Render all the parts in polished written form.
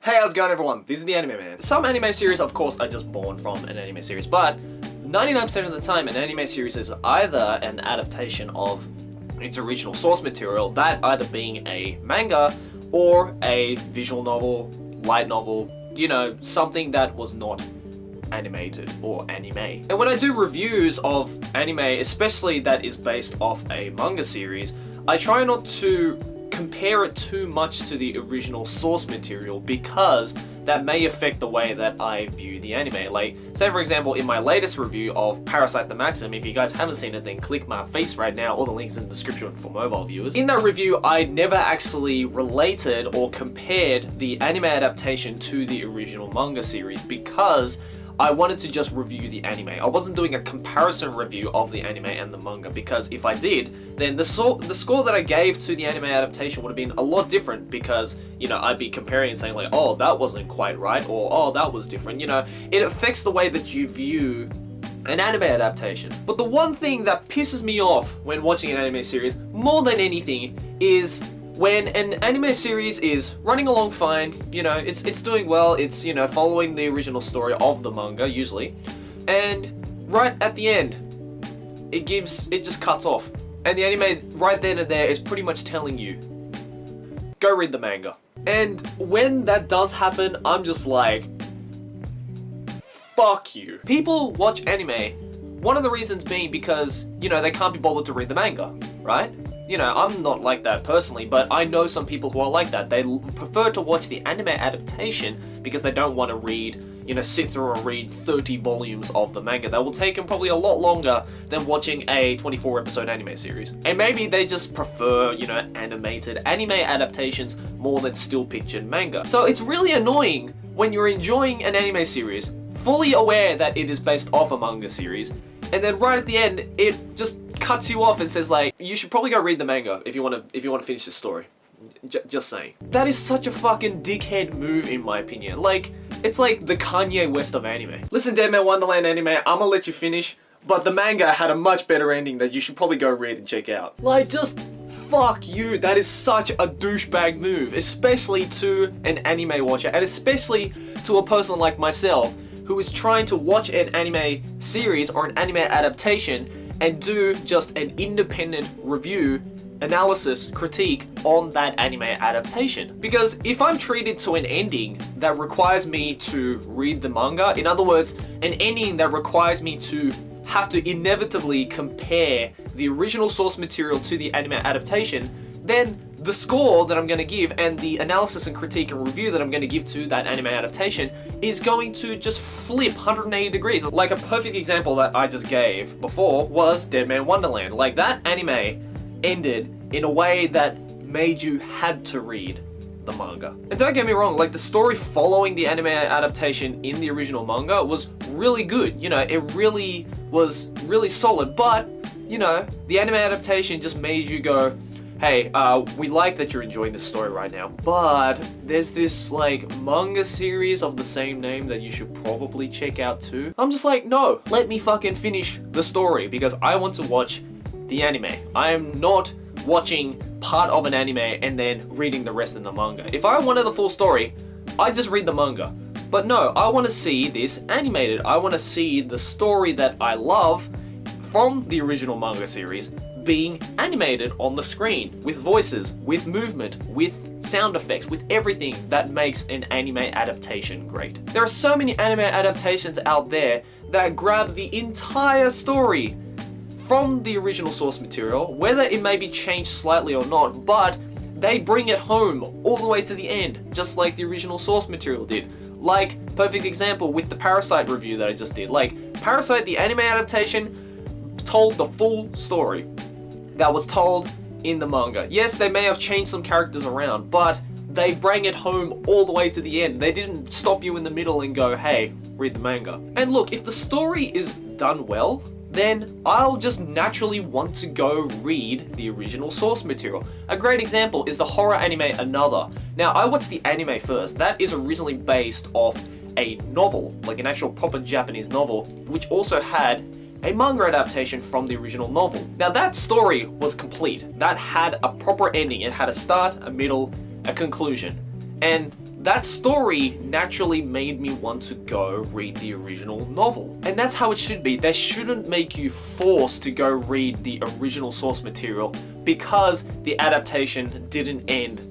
Hey, how's it going everyone? This is the Anime Man. Some anime series, of course, are just born from an anime series, but 99% of the time, an anime series is either an adaptation of its original source material, that either being a manga or a visual novel, light novel, you know, something that was not animated or anime. And when I do reviews of anime, especially that is based off a manga series, I try not to compare it too much to the original source material because that may affect the way that I view the anime. Like, say for example, in my latest review of Parasite the Maxim, if you guys haven't seen it, then click my face right now, all the links in the description for mobile viewers. In that review, I never actually related or compared the anime adaptation to the original manga series because I wanted to just review the anime. I wasn't doing a comparison review of the anime and the manga because if I did, then the score that I gave to the anime adaptation would have been a lot different because, you know, I'd be comparing and saying like, oh, that wasn't quite right, or oh, that was different. You know, it affects the way that you view an anime adaptation. But the one thing that pisses me off when watching an anime series, more than anything, is when an anime series is running along fine, you know, it's doing well, it's, you know, following the original story of the manga, usually, and right at the end, it just cuts off. And the anime right then and there is pretty much telling you, go read the manga. And when that does happen, I'm just like, fuck you. People watch anime, one of the reasons being because, you know, they can't be bothered to read the manga, right? You know, I'm not like that personally, but I know some people who are like that. They prefer to watch the anime adaptation because they don't want to read, you know, sit through and read 30 volumes of the manga. That will take them probably a lot longer than watching a 24 episode anime series. And maybe they just prefer, you know, animated anime adaptations more than still pictured manga. So it's really annoying when you're enjoying an anime series, fully aware that it is based off a manga series, and then right at the end, it just cuts you off and says like, you should probably go read the manga if you want to finish the story. Just saying. That is such a fucking dickhead move in my opinion. Like, it's like the Kanye West of anime. Listen, Deadman Wonderland anime, I'ma let you finish, but the manga had a much better ending that you should probably go read and check out. Like, just fuck you. That is such a douchebag move, especially to an anime watcher, and especially to a person like myself who is trying to watch an anime series or an anime adaptation and do just an independent review, analysis, critique on that anime adaptation. Because if I'm treated to an ending that requires me to read the manga, in other words, an ending that requires me to have to inevitably compare the original source material to the anime adaptation, then the score that I'm going to give and the analysis and critique and review that I'm going to give to that anime adaptation is going to just flip 180 degrees. Like a perfect example that I just gave before was Deadman Wonderland. Like, that anime ended in a way that made you had to read the manga. And don't get me wrong, like, the story following the anime adaptation in the original manga was really good. You know, it really was really solid, but, you know, the anime adaptation just made you go, hey, we like that you're enjoying this story right now, but there's this, like, manga series of the same name that you should probably check out too. I'm just like, no, let me fucking finish the story because I want to watch the anime. I am not watching part of an anime and then reading the rest in the manga. If I wanted the full story, I'd just read the manga. But no, I want to see this animated. I want to see the story that I love from the original manga series being animated on the screen with voices, with movement, with sound effects, with everything that makes an anime adaptation great. There are so many anime adaptations out there that grab the entire story from the original source material, whether it may be changed slightly or not, but they bring it home all the way to the end, just like the original source material did. Like, perfect example with the Parasite review that I just did. Like, Parasite, the anime adaptation, told the full story that was told in the manga. Yes, they may have changed some characters around, but they bring it home all the way to the end. They didn't stop you in the middle and go, hey, read the manga. And look, if the story is done well, then I'll just naturally want to go read the original source material. A great example is the horror anime Another. Now, I watched the anime first. That is originally based off a novel, like an actual proper Japanese novel, which also had a manga adaptation from the original novel. Now, that story was complete. That had a proper ending. It had a start, a middle, a conclusion. And that story naturally made me want to go read the original novel. And that's how it should be. They shouldn't make you forced to go read the original source material because the adaptation didn't end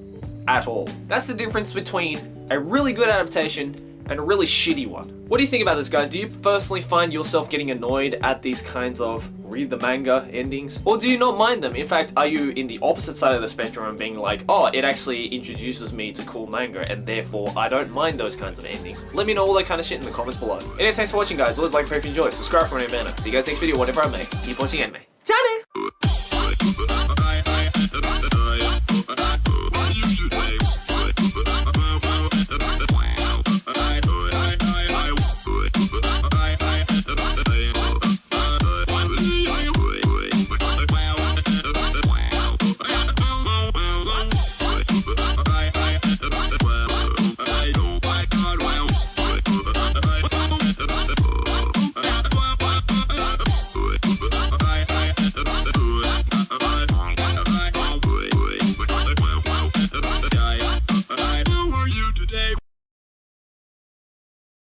at all. That's the difference between a really good adaptation and a really shitty one. What do you think about this, guys? Do you personally find yourself getting annoyed at these kinds of read the manga endings? Or do you not mind them? In fact, are you in the opposite side of the spectrum and being like, oh, it actually introduces me to cool manga and therefore I don't mind those kinds of endings? Let me know all that kind of shit in the comments below. Anyways, thanks for watching, guys. Always like if you enjoy, subscribe for more anime. See you guys next video, whatever I make. Keep watching anime. Ciao!